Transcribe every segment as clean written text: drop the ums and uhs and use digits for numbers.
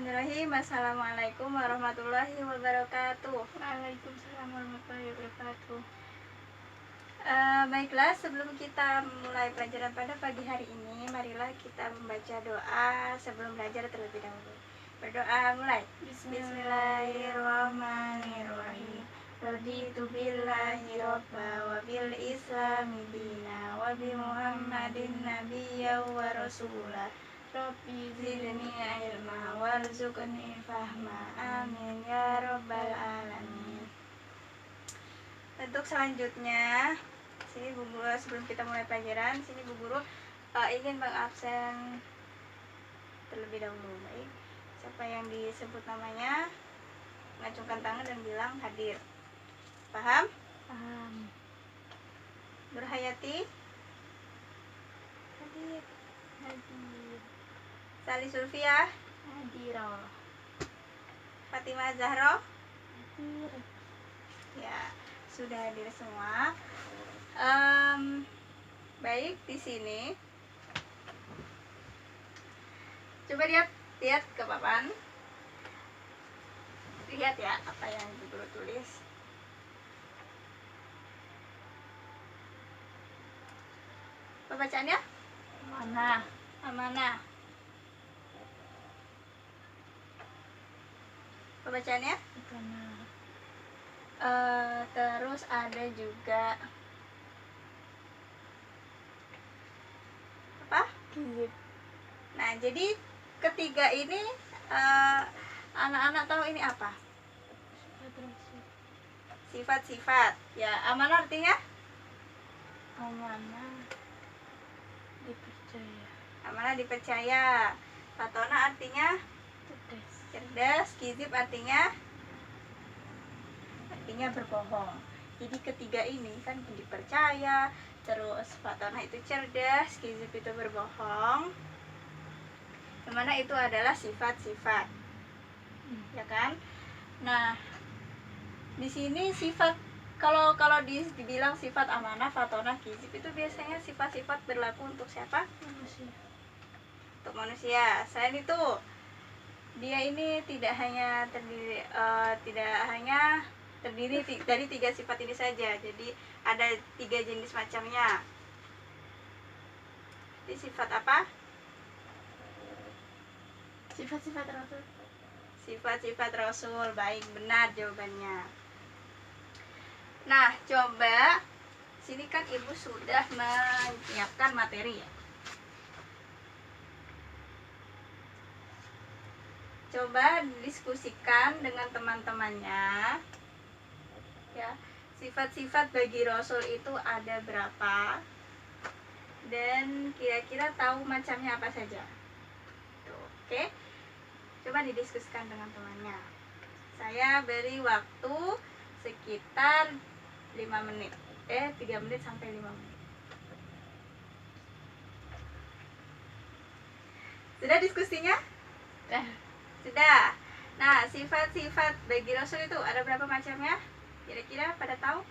Bismillahirrahmanirrahim. Assalamualaikum warahmatullahi wabarakatuh. Waalaikumsalam warahmatullahi wabarakatuh. Baiklah, sebelum kita mulai pelajaran pada pagi hari ini, marilah kita membaca doa sebelum belajar terlebih dahulu. Berdoa mulai. Bismillahirrahmanirrahim. Raditu billahi robba wa bil islami dina wa bi muhammadin nabiyya wa rasulah. Rabbi zidni ilma warzuqni fahma. Amin ya rabbal alamin. Untuk selanjutnya, sini Bu Guru, sebelum kita mulai pelajaran, sini Bu Guru ingin mengabsen terlebih dahulu. Baik, siapa yang disebut namanya mengacungkan tangan dan bilang hadir. Paham? Paham. Nurhayati, Hadir. Hadir. Sali Sulfiah, Hadiroh. Fatimah Zahro. Hadir. Ya, sudah hadir semua. Baik, di sini coba lihat ke papan. Lihat ya apa yang Ibu Guru tulis. Pembacaannya Mana? amanah. Pembacaannya Mana? terus ada juga apa? Kizib. Nah, jadi ketiga ini anak-anak tahu ini apa? Sifat-sifat. Ya, amanah artinya? Amanah. Dipercaya. Amanah dipercaya. Fatona artinya Cerdas. cerdas. Kizib artinya berbohong. Jadi ketiga ini kan dipercaya, terus Fatona itu cerdas, Kizib itu berbohong. Dimana itu adalah sifat-sifat, ya kan? Nah, di sini sifat kalau dibilang sifat amanah, Fatona, Kizib itu biasanya sifat-sifat berlaku untuk siapa? Manusia. Untuk manusia. Selain itu, dia ini tidak hanya terdiri dari tiga sifat ini saja. Jadi ada 3 jenis macamnya. Ini sifat apa? Sifat-sifat Rasul. Sifat-sifat Rasul. Baik, benar jawabannya. Nah, coba sini kan Ibu sudah menyiapkan materi ya. Coba diskusikan dengan teman-temannya. Ya, sifat-sifat bagi Rasul itu ada berapa? Dan kira-kira tahu macamnya apa saja? Tuh, oke. Coba didiskusikan dengan temannya. Saya beri waktu sekitar 3 menit sampai 5 menit. Sudah diskusinya? Sudah. Nah, sifat-sifat bagi Rasul itu ada berapa macamnya? Kira-kira pada tahu?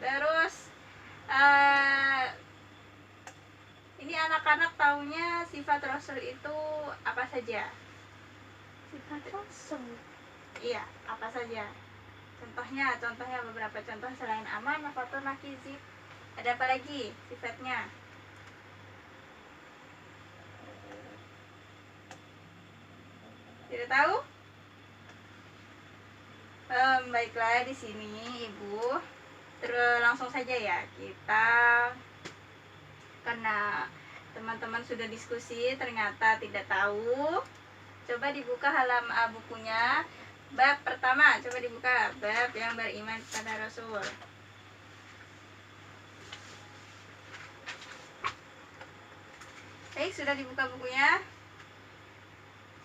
Terus ini anak-anak taunya sifat Rasul itu apa saja? Sifat Rasul. Iya, apa saja? Contohnya beberapa contoh selain amanah, Fatona, Kizib. Ada apa lagi sifatnya? Tidak tahu? Baiklah, di sini Ibu langsung saja ya kita, karena teman-teman sudah diskusi ternyata tidak tahu. Coba dibuka halaman bukunya. Bab pertama, coba dibuka. Bab yang beriman kepada Rasul. Baik, sudah dibuka bukunya.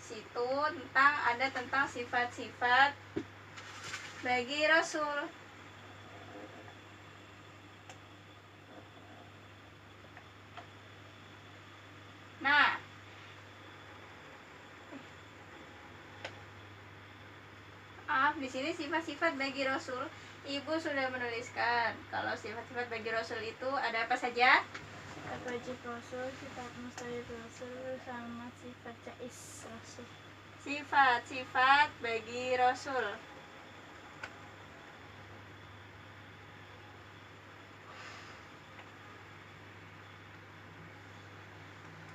Situ ada tentang sifat-sifat bagi Rasul. Nah, di sini sifat-sifat bagi Rasul, Ibu sudah menuliskan kalau sifat-sifat bagi Rasul itu ada apa saja? Sifat wajib Rasul, sifat mustahil Rasul, sama sifat jaiz Rasul. Sifat-sifat bagi Rasul.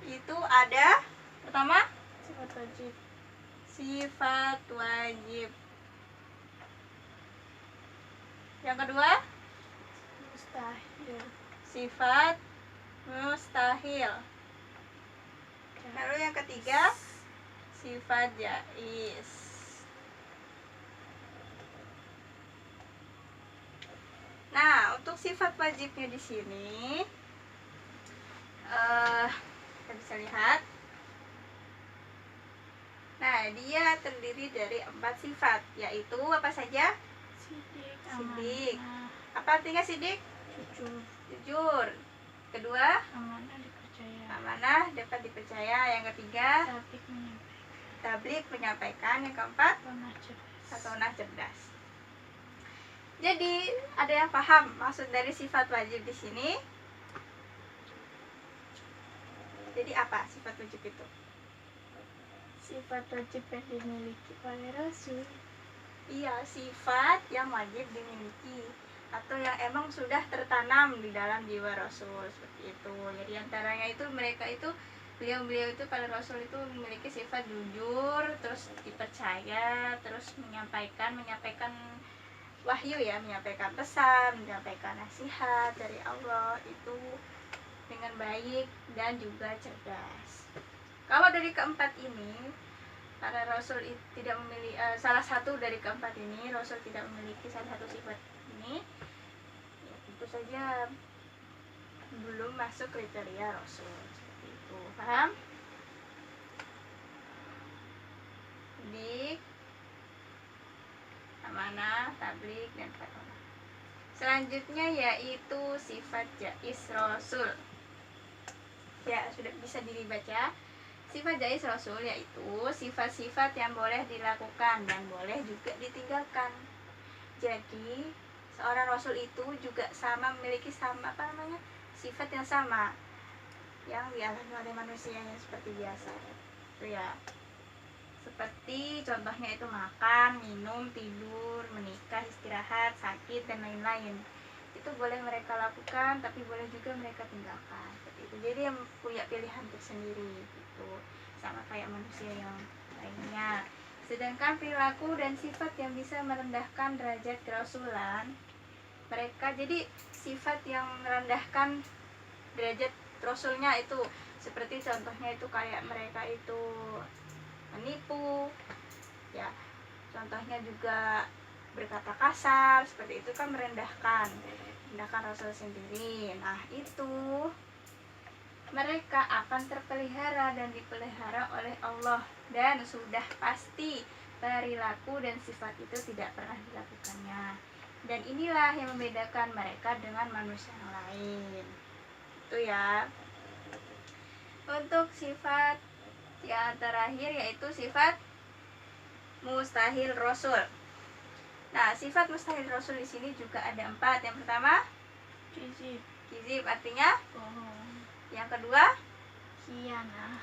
Itu ada pertama Sifat wajib, sifat wajib. Yang kedua mustahil, sifat mustahil. Lalu yang ketiga sifat jaiz. Nah, untuk sifat wajibnya di sini kita bisa lihat. Nah, dia terdiri dari 4 sifat, yaitu apa saja? sidik, Sidik. amanah, Apa artinya sidik? jujur, Jujur. Kedua, amanah dipercaya, amanah, dapat dipercaya. Yang ketiga, tablik menyampaikan, tablik, menyampaikan. Yang keempat, pernah cerdas. hasanah, cerdas. Jadi, ada yang paham maksud dari sifat wajib di sini? Jadi apa sifat wajib itu? Sifat wajib yang dimiliki oleh Rasul. Iya, sifat yang wajib dimiliki atau yang emang sudah tertanam di dalam jiwa Rasul, seperti itu. Jadi antaranya itu mereka itu beliau-beliau itu para Rasul itu memiliki sifat jujur, terus dipercaya, terus menyampaikan wahyu ya, menyampaikan pesan, menyampaikan nasihat dari Allah itu dengan baik dan juga cerdas. Kalau dari keempat ini para Rasul tidak memiliki salah satu dari keempat ini, Rasul tidak memiliki salah satu sifat ini, ya tentu saja belum masuk kriteria Rasul, seperti itu. Paham? Sidik, amanah, tablik, dan hasanah. Selanjutnya yaitu sifat jaiz Rasul. Ya, sudah bisa dibaca. Sifat jaiz Rasul yaitu sifat-sifat yang boleh dilakukan dan boleh juga ditinggalkan. Jadi, seorang Rasul itu juga memiliki sifat yang sama yang dialami oleh manusia yang seperti biasa. Itu ya. Seperti contohnya itu makan, minum, tidur, menikah, istirahat, sakit, dan lain-lain. Itu boleh mereka lakukan, tapi boleh juga mereka tinggalkan. Seperti itu. Jadi yang punya pilihan tersendiri gitu. Sama kayak manusia yang lainnya. Sedangkan perilaku dan sifat yang bisa merendahkan derajat kerasulan, mereka jadi sifat yang merendahkan derajat rasulnya itu seperti contohnya itu kayak mereka itu menipu, ya. Contohnya juga berkata kasar, seperti itu kan merendahkan Rasul sendiri. Nah, itu mereka akan terpelihara dan dipelihara oleh Allah, dan sudah pasti perilaku dan sifat itu tidak pernah dilakukannya. Dan inilah yang membedakan mereka dengan manusia yang lain. Itu ya. Untuk sifat yang terakhir yaitu sifat mustahil Rasul. Nah, sifat mustahil Rasul di sini juga ada 4. Yang pertama, kizib artinya bohong. Yang kedua,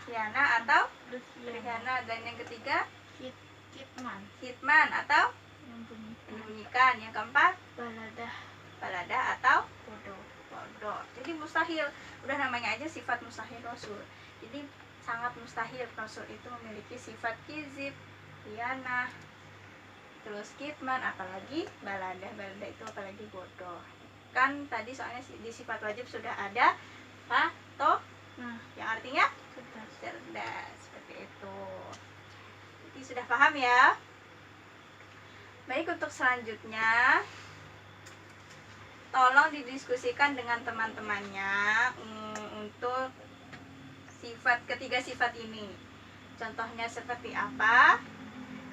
khianah atau berkhianat. Dan yang ketiga, kitman atau menyembunyikan. Yang keempat, baladah atau bodoh. Jadi mustahil, udah namanya aja sifat mustahil Rasul. Jadi sangat mustahil Rasul itu memiliki sifat kizib, khianah, terus kitman, apalagi baladah itu apalagi bodoh. Kan tadi soalnya di sifat wajib sudah ada yang artinya cerdas, seperti itu. Jadi sudah paham ya? Baik, untuk selanjutnya tolong didiskusikan dengan teman-temannya untuk ketiga sifat ini. Contohnya seperti apa?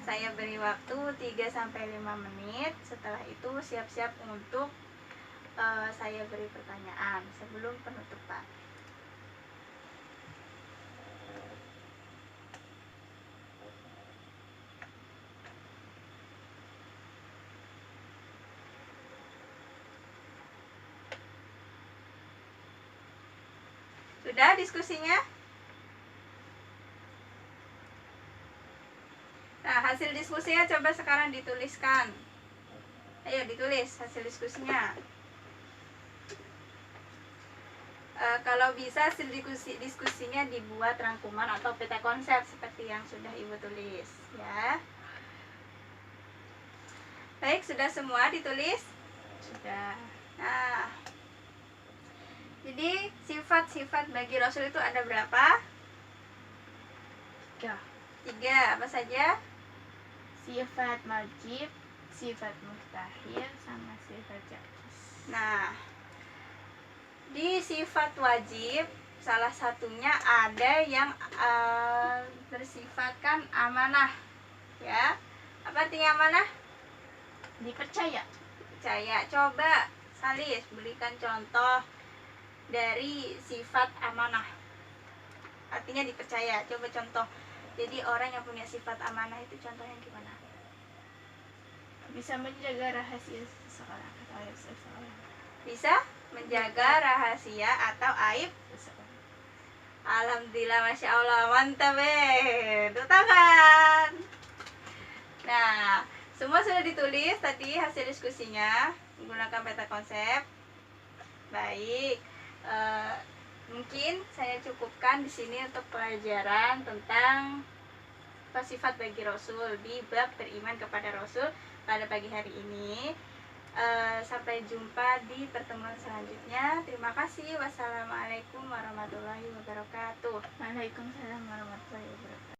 Saya beri waktu 3-5 menit. Setelah itu siap-siap untuk saya beri pertanyaan sebelum penutupan. Udah diskusinya? Nah, hasil diskusinya coba sekarang dituliskan. Ayo ditulis hasil diskusinya. Kalau bisa hasil diskusinya dibuat rangkuman atau peta konsep seperti yang sudah Ibu tulis, ya. Baik, sudah semua ditulis? Sudah. Nah, jadi sifat-sifat bagi Rasul itu ada berapa? 3. 3, apa saja? Sifat wajib, sifat mustahil, sama sifat jaiz. Nah, di sifat wajib salah satunya ada yang bersifatkan amanah, ya. Apa artinya amanah? Dipercaya. Percaya. Coba Salis berikan contoh dari sifat amanah. Artinya dipercaya. Coba contoh. Jadi orang yang punya sifat amanah itu contohnya gimana? Bisa menjaga rahasia seseorang atau aib seseorang. Bisa menjaga rahasia atau aib Seseorang. Alhamdulillah, Masya Allah, mantap tepuk tangan. Nah, semua sudah ditulis tadi hasil diskusinya menggunakan peta konsep. Baik, mungkin saya cukupkan di sini untuk pelajaran tentang sifat bagi Rasul di bab beriman kepada Rasul pada pagi hari ini. Sampai jumpa di pertemuan selanjutnya. Terima kasih. Wassalamualaikum warahmatullahi wabarakatuh. Waalaikumsalam warahmatullahi wabarakatuh.